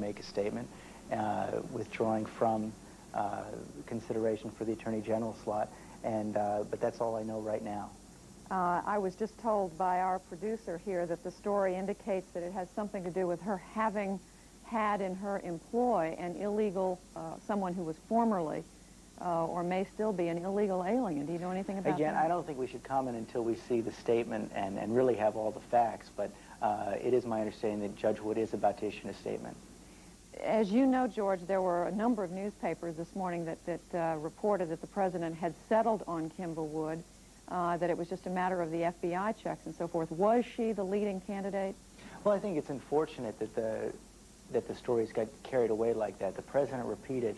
make a statement, withdrawing from consideration for the Attorney General slot, but that's all I know right now. I was just told by our producer here that the story indicates that it has something to do with her having had in her employ an illegal, someone who was formerly or may still be an illegal alien. Do you know anything about that? Again, I don't think we should comment until we see the statement and really have all the facts, but it is my understanding that Judge Wood is about to issue a statement. As you know, George, there were a number of newspapers this morning that reported that the president had settled on Kimball Wood, that it was just a matter of the FBI checks and so forth. Was she the leading candidate? Well, I think it's unfortunate that the stories got carried away like that. The president repeated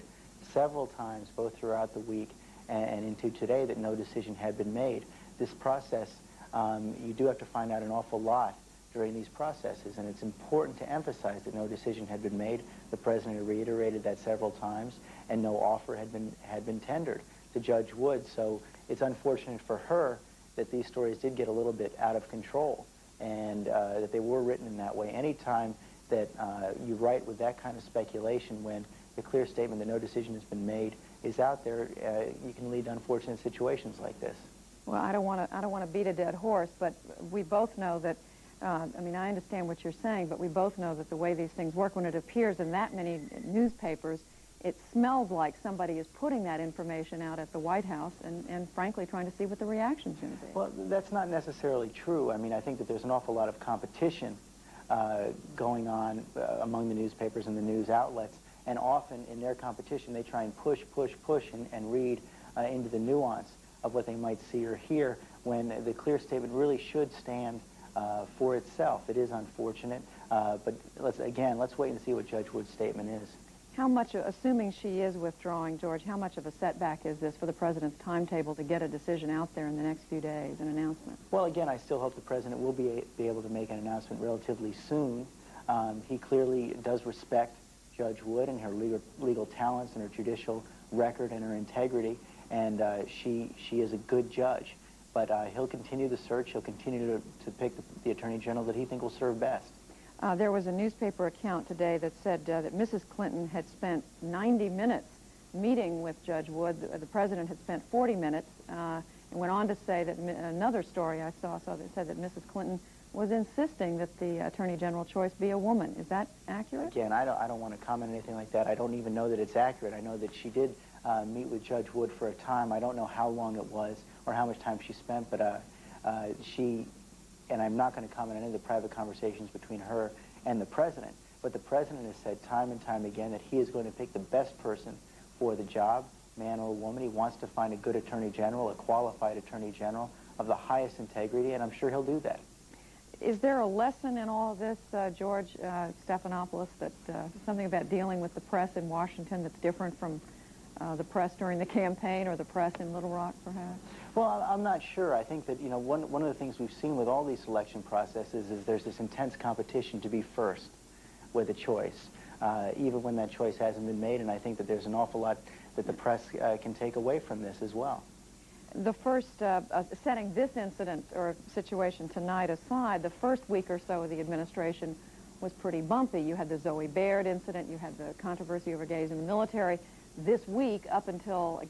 several times, both throughout the week and into today, that no decision had been made. This process, you do have to find out an awful lot during these processes, and it's important to emphasize that no decision had been made. The president reiterated that several times, and no offer had been tendered to Judge Wood. So it's unfortunate for her that these stories did get a little bit out of control, and that they were written in that way. Anytime that you write with that kind of speculation, when the clear statement that no decision has been made is out there, you can lead to unfortunate situations like this. Well, I don't want to beat a dead horse, but we both know that. I mean, I understand what you're saying, but we both know that the way these things work, when it appears in that many newspapers, it smells like somebody is putting that information out at the White House and frankly, trying to see what the reaction's going to be. Well, that's not necessarily true. I mean, I think that there's an awful lot of competition going on among the newspapers and the news outlets, and often in their competition, they try and push and read into the nuance of what they might see or hear, when the clear statement really should stand for itself. It is unfortunate, but let's wait and see what Judge Wood's statement is. How much, assuming she is withdrawing, George, how much of a setback is this for the president's timetable to get a decision out there in the next few days, an announcement? Well, again, I still hope the president will be able to make an announcement relatively soon. He clearly does respect Judge Wood and her legal talents and her judicial record and her integrity, and she is a good judge. But he'll continue the search. He'll continue to pick the Attorney General that he thinks will serve best. There was a newspaper account today that said that Mrs. Clinton had spent 90 minutes meeting with Judge Wood. The president had spent 40 minutes, and went on to say that another story I saw that said that Mrs. Clinton was insisting that the Attorney General choice be a woman. Is that accurate? Again, I don't want to comment on anything like that. I don't even know that it's accurate. I know that she did meet with Judge Wood for a time. I don't know how long it was or how much time she spent, but and I'm not going to comment on any of the private conversations between her and the president, but the president has said time and time again that he is going to pick the best person for the job, man or woman. He wants to find a good Attorney General, a qualified Attorney General of the highest integrity, and I'm sure he'll do that. Is there a lesson in all of this, George Stephanopoulos, that something about dealing with the press in Washington that's different from the press during the campaign or the press in Little Rock, perhaps? Well, I'm not sure. I think that, you know, one of the things we've seen with all these selection processes is there's this intense competition to be first with a choice, even when that choice hasn't been made, and I think that there's an awful lot that the press can take away from this as well. The first, setting this incident or situation tonight aside, the first week or so of the administration was pretty bumpy. You had the Zoe Baird incident, you had the controversy over gays in the military. This week, up until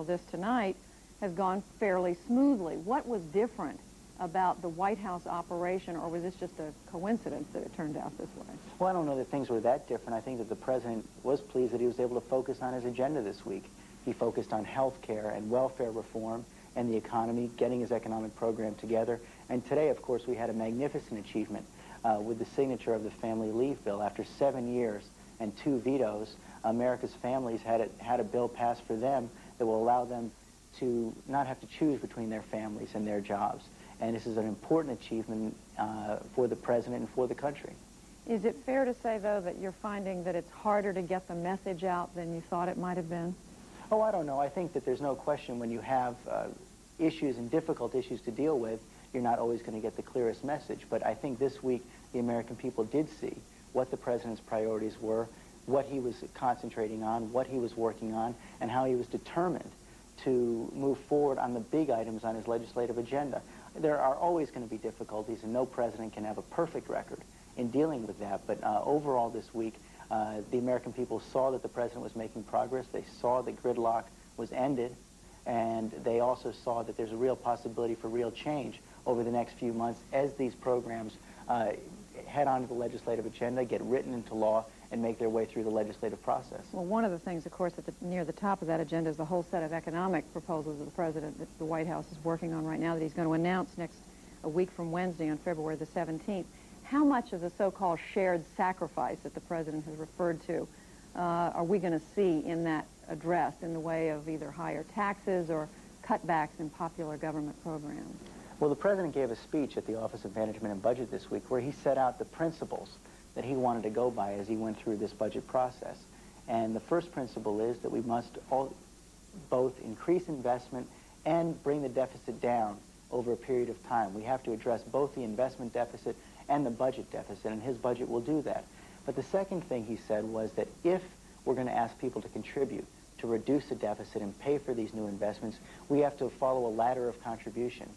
this tonight, has gone fairly smoothly. What was different about the White House operation, or was this just a coincidence that it turned out this way? Well, I don't know that things were that different. I think that the president was pleased that he was able to focus on his agenda this week. He focused on health care and welfare reform and the economy, getting his economic program together. And today, of course, we had a magnificent achievement with the signature of the family leave bill. After 7 years and 2 vetoes, America's families had a bill passed for them that will allow them to not have to choose between their families and their jobs. And this is an important achievement for the president and for the country. Is it fair to say, though, that you're finding that it's harder to get the message out than you thought it might have been? Oh, I don't know. I think that there's no question when you have issues and difficult issues to deal with, you're not always going to get the clearest message. But I think this week the American people did see what the president's priorities were, what he was concentrating on, what he was working on, and how he was determined to move forward on the big items on his legislative agenda. There are always going to be difficulties, and no president can have a perfect record in dealing with that. But overall this week, the American people saw that the president was making progress. They saw that gridlock was ended, and they also saw that there's a real possibility for real change over the next few months as these programs head onto the legislative agenda, get written into law, and make their way through the legislative process. Well, one of the things, of course, near the top of that agenda is the whole set of economic proposals that the president, that the White House is working on right now, that he's going to announce a week from Wednesday on February the 17th. How much of the so-called shared sacrifice that the president has referred to are we going to see in that address in the way of either higher taxes or cutbacks in popular government programs? Well, the president gave a speech at the Office of Management and Budget this week where he set out the principles that he wanted to go by as he went through this budget process. And the first principle is that we must both increase investment and bring the deficit down over a period of time. We have to address both the investment deficit and the budget deficit, and his budget will do that. But the second thing he said was that if we're going to ask people to contribute to reduce the deficit and pay for these new investments, we have to follow a ladder of contribution.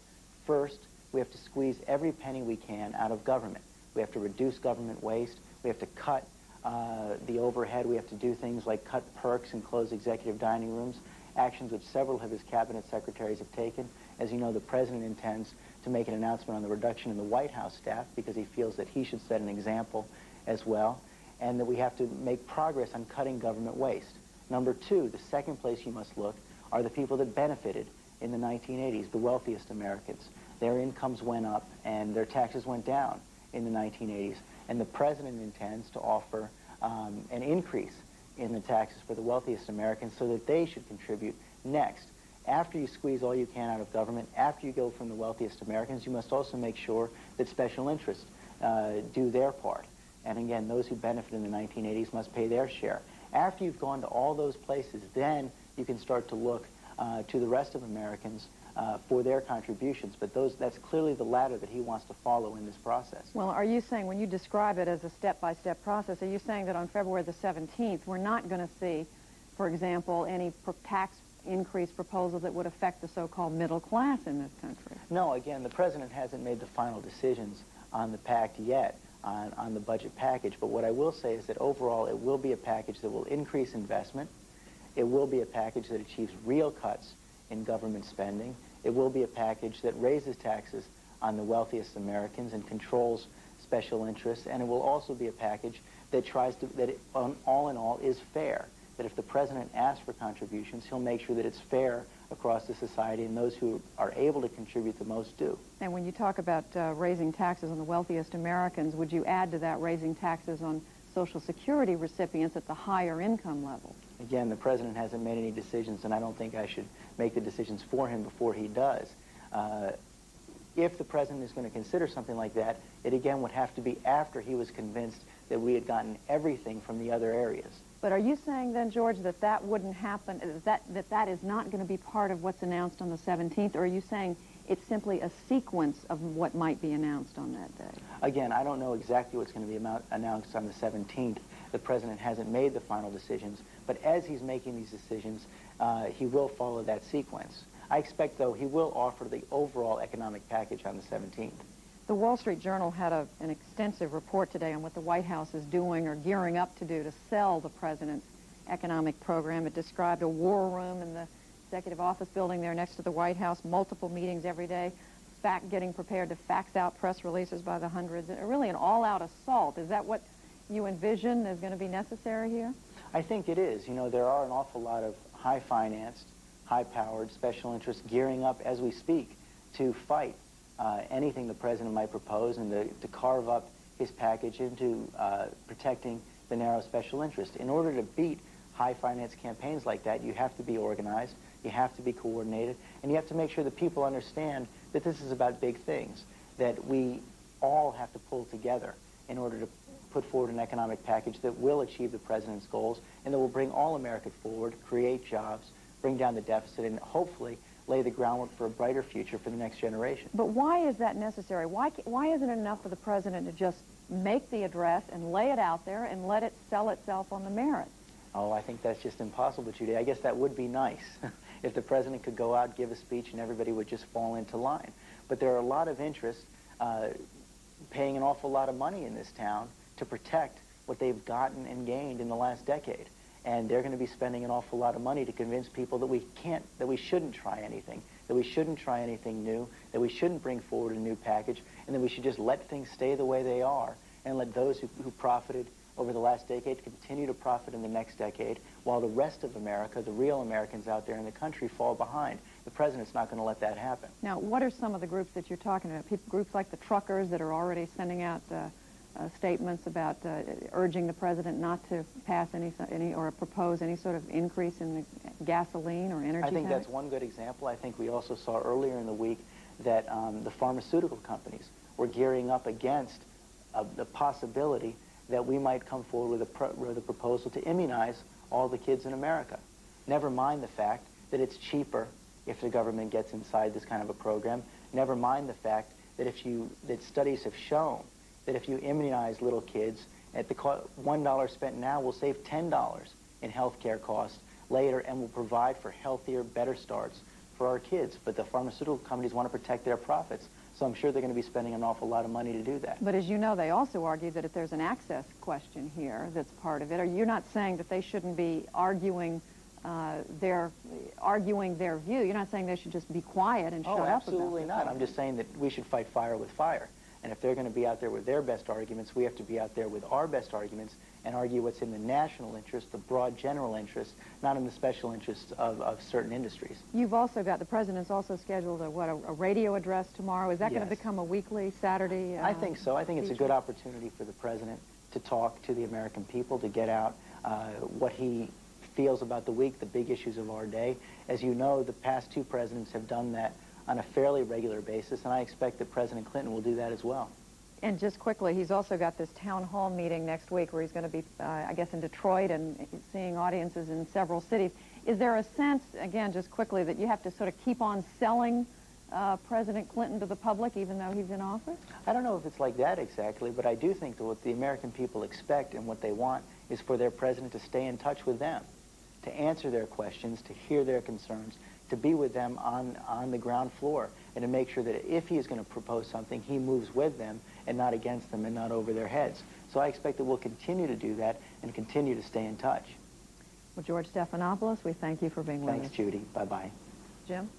First, we have to squeeze every penny we can out of government. We have to reduce government waste. We have to cut the overhead. We have to do things like cut perks and close executive dining rooms, actions which several of his cabinet secretaries have taken. As you know, the president intends to make an announcement on the reduction in the White House staff because he feels that he should set an example as well, and that we have to make progress on cutting government waste. Number two, the second place you must look are the people that benefited in the 1980s, the wealthiest Americans. Their incomes went up and their taxes went down in the 1980s. And the president intends to offer an increase in the taxes for the wealthiest Americans so that they should contribute next. After you squeeze all you can out of government, after you go from the wealthiest Americans, you must also make sure that special interests do their part. And again, those who benefited in the 1980s must pay their share. After you've gone to all those places, then you can start to look to the rest of Americans for their contributions. But that's clearly the ladder that he wants to follow in this process. Well, are you saying, when you describe it as a step-by-step process, are you saying that on February the 17th, we're not going to see, for example, any tax increase proposal that would affect the so-called middle class in this country? No, again, the president hasn't made the final decisions on the pact yet, on the budget package. But what I will say is that overall it will be a package that will increase investment. It will be a package that achieves real cuts in government spending. It will be a package that raises taxes on the wealthiest Americans and controls special interests. And it will also be a package that tries to, all in all, is fair. That if the president asks for contributions, he'll make sure that it's fair across the society, and those who are able to contribute the most do. And when you talk about raising taxes on the wealthiest Americans, would you add to that raising taxes on Social Security recipients at the higher income level? Again, the president hasn't made any decisions, and I don't think I should make the decisions for him before he does. If the president is going to consider something like that, it again would have to be after he was convinced that we had gotten everything from the other areas. But are you saying then, George, that that wouldn't happen, that is not going to be part of what's announced on the 17th, or are you saying it's simply a sequence of what might be announced on that day? Again, I don't know exactly what's going to be announced on the 17th. The president hasn't made the final decisions, but as he's making these decisions, he will follow that sequence. I expect, though, he will offer the overall economic package on the 17th. The Wall Street Journal had an extensive report today on what the White House is doing or gearing up to do to sell the president's economic program. It described a war room in the executive office building there next to the White House, multiple meetings every day, getting prepared to fax out press releases by the hundreds, really an all-out assault. Is that what you envision is going to be necessary here? I think it is. You know, there are an awful lot of high-financed, high-powered special interests gearing up as we speak to fight anything the president might propose and to carve up his package into protecting the narrow special interest. In order to beat high-finance campaigns like that, you have to be organized, you have to be coordinated, and you have to make sure that people understand that this is about big things, that we all have to pull together in order to put forward an economic package that will achieve the president's goals and that will bring all America forward, create jobs, bring down the deficit, and hopefully lay the groundwork for a brighter future for the next generation. But why is that necessary? Why isn't it enough for the president to just make the address and lay it out there and let it sell itself on the merits? Oh, I think that's just impossible, Judy. I guess that would be nice if the president could go out, give a speech, and everybody would just fall into line. But there are a lot of interests paying an awful lot of money in this town to protect what they've gotten and gained in the last decade. And they're going to be spending an awful lot of money to convince people that we shouldn't try anything, that we shouldn't try anything new, that we shouldn't bring forward a new package, and that we should just let things stay the way they are and let those who profited over the last decade continue to profit in the next decade, while the rest of America, the real Americans out there in the country, fall behind. The president's not going to let that happen. Now, what are some of the groups that you're talking about? Groups like the truckers that are already sending out statements about urging the president not to pass any or propose any sort of increase in the gasoline or energy I think tax? that's one good example. I think we also saw earlier in the week that the pharmaceutical companies were gearing up against the possibility that we might come forward with a proposal to immunize all the kids in America. Never mind the fact that it's cheaper if the government gets inside this kind of a program. Never mind the fact that that studies have shown that if you immunize little kids, at the $1 spent now will save $10 in health care costs later and will provide for healthier, better starts for our kids. But the pharmaceutical companies want to protect their profits, so I'm sure they're going to be spending an awful lot of money to do that. But as you know, they also argue that if there's an access question here that's part of it, you're not saying that they shouldn't be arguing their view. You're not saying they should just be quiet and shut up. Oh, absolutely not. I'm just saying that we should fight fire with fire. And if they're going to be out there with their best arguments, we have to be out there with our best arguments and argue what's in the national interest, the broad general interest, not in the special interests of certain industries. You've also got, the president's also scheduled a radio address tomorrow. Is that going to become a weekly Saturday I think so. I think it's a good opportunity for the president to talk to the American people, to get out what he feels about the week, the big issues of our day. As you know, the past two presidents have done that on a fairly regular basis, and I expect that President Clinton will do that as well. And just quickly, he's also got this town hall meeting next week where he's going to be, I guess, in Detroit and seeing audiences in several cities. Is there a sense, again, just quickly, that you have to sort of keep on selling President Clinton to the public even though he's in office? I don't know if it's like that exactly, but I do think that what the American people expect and what they want is for their president to stay in touch with them, to answer their questions, to hear their concerns, to be with them on the ground floor, and to make sure that if he is going to propose something, he moves with them and not against them and not over their heads. So I expect that we'll continue to do that and continue to stay in touch. Well, George Stephanopoulos, we thank you for being with us. Thanks, Judy. Bye-bye. Jim?